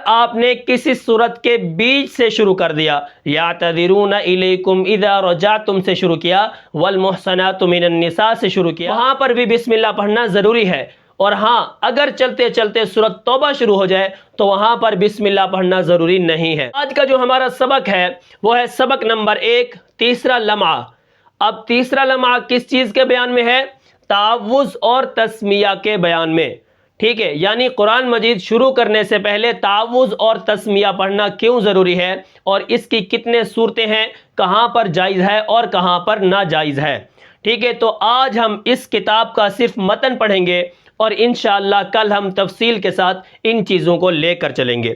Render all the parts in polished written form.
آپ نے کسی صورت کے بیچ سے شروع کر دیا، یعتذرون الیکم اذا رجعتم سے شروع کیا، والمحصنات من النساء سے شروع کیا، وہاں پر بھی بسم اللہ پڑھنا ضروری ہے۔ اور ہاں، اگر چلتے چلتے سورۃ توبہ شروع ہو جائے تو وہاں پر بسم اللہ پڑھنا ضروری نہیں ہے۔ آج کا جو ہمارا سبق ہے وہ ہے سبق نمبر 1، تیسرا لمعہ۔ اب تیسرا لمعہ کس چیز کے بیان میں ہے؟ تعوذ اور تسمیہ کے بیان میں، ٹھیک ہے؟ یعنی قرآن مجید شروع کرنے سے پہلے تعوذ اور تسمیہ پڑھنا کیوں ضروری ہے، اور اس کی کتنے صورتیں ہیں، کہاں پر جائز ہے اور کہاں پر ناجائز ہے، ٹھیک ہے؟ تو آج ہم اس کتاب کا صرف متن پڑھیں گے اور انشاءاللہ کل ہم تفصیل کے ساتھ ان چیزوں کو لے کر چلیں گے،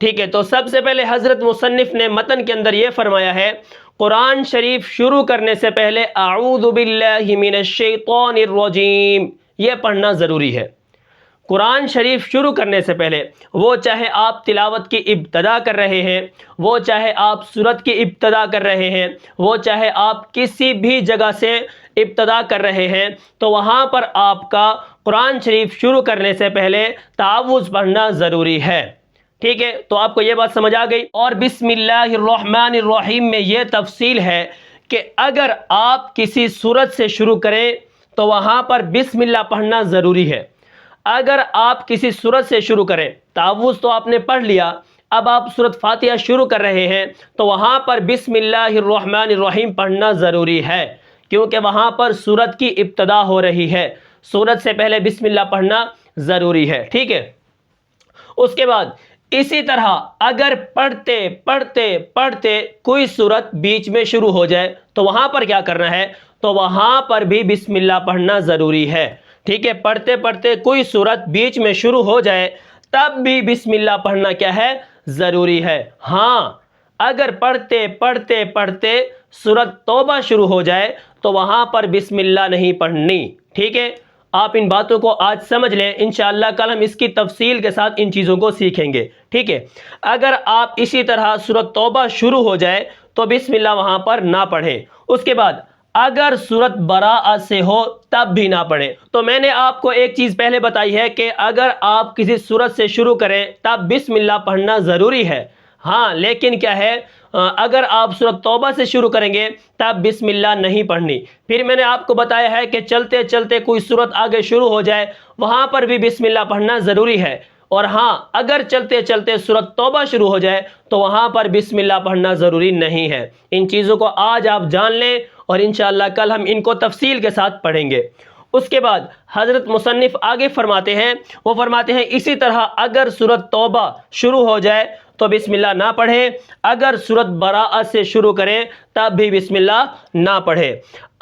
ٹھیک ہے؟ تو سب سے پہلے حضرت مصنف نے متن کے اندر یہ فرمایا ہے، قرآن شریف شروع کرنے سے پہلے اعوذ باللہ من الشیطان الرجیم یہ پڑھنا ضروری ہے۔ قرآن شریف شروع کرنے سے پہلے، وہ چاہے آپ تلاوت کی ابتدا کر رہے ہیں، وہ چاہے آپ سورت کی ابتدا کر رہے ہیں، وہ چاہے آپ کسی بھی جگہ سے ابتدا کر رہے ہیں، تو وہاں پر آپ کا قرآن شریف شروع کرنے سے پہلے تعوذ پڑھنا ضروری ہے، ٹھیک ہے؟ تو آپ کو یہ بات سمجھ آ گئی۔ اور بسم اللہ الرحمن الرحیم میں یہ تفصیل ہے کہ اگر آپ کسی سورت سے شروع کریں تو وہاں پر بسم اللہ پڑھنا ضروری ہے۔ اگر آپ کسی سورت سے شروع کریں، تعوذ تو آپ نے پڑھ لیا، اب آپ سورت فاتحہ شروع کر رہے ہیں تو وہاں پر بسم اللہ الرحمن الرحیم پڑھنا ضروری ہے، کیونکہ وہاں پر سورت کی ابتدا ہو رہی ہے، سورت سے پہلے بسم اللہ پڑھنا ضروری ہے، ٹھیک ہے؟ اس کے بعد اسی طرح اگر پڑھتے پڑھتے پڑھتے کوئی سورت بیچ میں شروع ہو جائے تو وہاں پر کیا کرنا ہے؟ تو وہاں پر بھی بسم اللہ پڑھنا ضروری ہے، ٹھیک ہے؟ پڑھتے پڑھتے کوئی سورت بیچ میں شروع ہو جائے تب بھی بسم اللہ پڑھنا کیا ہے؟ ضروری ہے۔ ہاں، اگر پڑھتے پڑھتے پڑھتے سورت توبہ شروع ہو جائے تو وہاں پر بسم اللہ نہیں پڑھنی، ٹھیک ہے؟ آپ ان باتوں کو آج سمجھ لیں، انشاءاللہ کل ہم اس کی تفصیل کے ساتھ ان چیزوں کو سیکھیں گے، ٹھیک ہے؟ اگر آپ اسی طرح سورت توبہ شروع ہو جائے تو بسم اللہ وہاں پر نہ پڑھیں۔ اس کے بعد اگر سورت براءہ سے ہو تب بھی نہ پڑھیں۔ تو میں نے آپ کو ایک چیز پہلے بتائی ہے کہ اگر آپ کسی سورت سے شروع کریں تب بسم اللہ پڑھنا ضروری ہے، ہاں، لیکن کیا ہے، اگر آپ سورت توبہ سے شروع کریں گے تب بسم اللہ نہیں پڑھنی۔ پھر میں نے آپ کو بتایا ہے کہ چلتے چلتے کوئی سورت آگے شروع ہو جائے وہاں پر بھی بسم اللہ پڑھنا ضروری ہے، اور ہاں، اگر چلتے چلتے سورت توبہ شروع ہو جائے تو وہاں پر بسم اللہ پڑھنا ضروری نہیں ہے۔ ان چیزوں کو آج آپ جان لیں اور انشاءاللہ کل ہم ان کو تفصیل کے ساتھ پڑھیں گے۔ اس کے بعد حضرت مصنف آگے فرماتے ہیں، وہ فرماتے ہیں اسی طرح اگر سورت توبہ شروع ہو جائے تو بسم اللہ نہ پڑھیں، اگر سورت براءہ سے شروع کریں تب بھی بسم اللہ نہ پڑھیں۔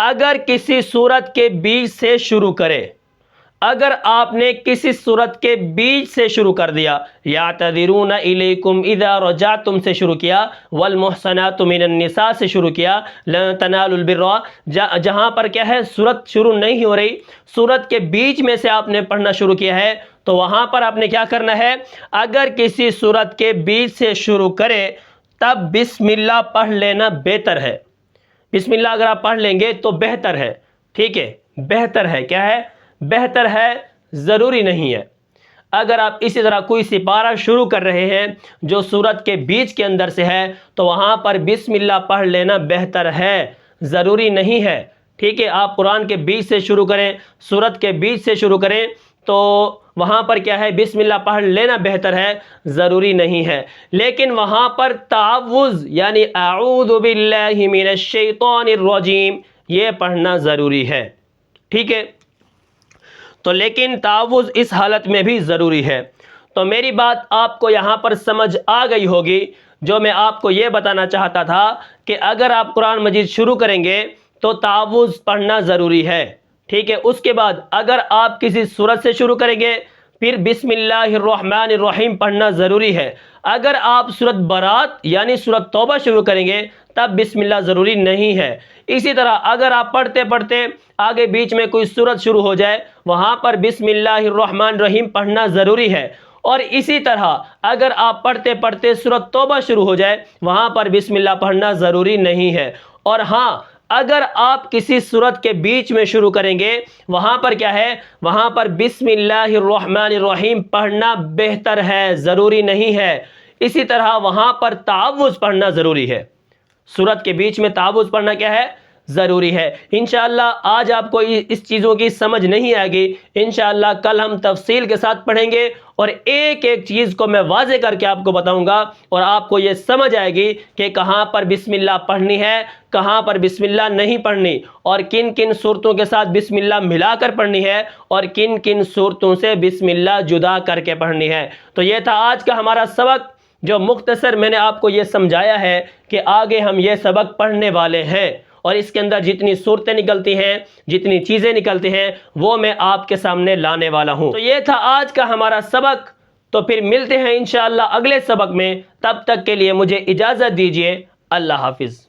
اگر کسی سورت کے بیچ سے شروع کرے، اگر آپ نے کسی سورت کے بیچ سے شروع کر دیا، یعتذرون الیکم اذا رجعتم سے شروع کیا، والمحصنات من النساء سے شروع کیا، لن تنالوا البر، جہاں پر کیا ہے، سورت شروع نہیں ہو رہی، سورت کے بیچ میں سے آپ نے پڑھنا شروع کیا ہے، تو وہاں پر آپ نے کیا کرنا ہے؟ اگر کسی سورت کے بیچ سے شروع کرے تب بسم اللہ پڑھ لینا بہتر ہے۔ بسم اللہ اگر آپ پڑھ لیں گے تو بہتر ہے، ٹھیک ہے؟ بہتر ہے، کیا ہے؟ بہتر ہے، ضروری نہیں ہے۔ اگر آپ اسی طرح کوئی سپارہ شروع کر رہے ہیں جو سورت کے بیچ کے اندر سے ہے تو وہاں پر بسم اللہ پڑھ لینا بہتر ہے، ضروری نہیں ہے، ٹھیک ہے؟ آپ قرآن کے بیچ سے شروع کریں، سورت کے بیچ سے شروع کریں تو وہاں پر کیا ہے، بسم اللہ پڑھ لینا بہتر ہے، ضروری نہیں ہے۔ لیکن وہاں پر تعوذ یعنی اعوذ باللہ من الشیطان الرجیم یہ پڑھنا ضروری ہے، ٹھیک ہے؟ تو لیکن تعوذ اس حالت میں بھی ضروری ہے۔ تو میری بات آپ کو یہاں پر سمجھ آ گئی ہوگی، جو میں آپ کو یہ بتانا چاہتا تھا کہ اگر آپ قرآن مجید شروع کریں گے تو تعوذ پڑھنا ضروری ہے، ٹھیک ہے؟ اس کے بعد اگر آپ کسی سورت سے شروع کریں گے پھر بسم اللہ الرحمن الرحیم پڑھنا ضروری ہے۔ اگر آپ سورت برات یعنی سورت توبہ شروع کریں گے تب بسم اللہ ضروری نہیں ہے۔ اسی طرح اگر آپ پڑھتے پڑھتے آگے بیچ میں کوئی سورت شروع ہو جائے وہاں پر بسم اللہ الرحمن الرحیم پڑھنا ضروری ہے، اور اسی طرح اگر آپ پڑھتے پڑھتے سورت توبہ شروع ہو جائے وہاں پر بسم اللہ پڑھنا ضروری نہیں ہے۔ اور ہاں، اگر آپ کسی سورت کے بیچ میں شروع کریں گے وہاں پر کیا ہے، وہاں پر بسم اللہ الرحمن الرحیم پڑھنا بہتر ہے، ضروری نہیں ہے۔ اسی طرح وہاں پر تعوذ پڑھنا ضروری ہے، سورت کے بیچ میں تعوذ پڑھنا کیا ہے، ضروری ہے۔ انشاءاللہ آج آپ کو اس چیزوں کی سمجھ نہیں آئے گی، انشاءاللہ کل ہم تفصیل کے ساتھ پڑھیں گے اور ایک ایک چیز کو میں واضح کر کے آپ کو بتاؤں گا، اور آپ کو یہ سمجھ آئے گی کہ کہاں پر بسم اللہ پڑھنی ہے، کہاں پر بسم اللہ نہیں پڑھنی، اور کن کن صورتوں کے ساتھ بسم اللہ ملا کر پڑھنی ہے اور کن کن صورتوں سے بسم اللہ جدا کر کے پڑھنی ہے۔ تو یہ تھا آج کا ہمارا سبق، جو مختصر میں نے آپ کو یہ سمجھایا ہے کہ آگے ہم یہ سبق پڑھنے والے ہیں، اور اس کے اندر جتنی صورتیں نکلتی ہیں، جتنی چیزیں نکلتی ہیں، وہ میں آپ کے سامنے لانے والا ہوں۔ تو یہ تھا آج کا ہمارا سبق، تو پھر ملتے ہیں انشاءاللہ اگلے سبق میں، تب تک کے لیے مجھے اجازت دیجیے، اللہ حافظ۔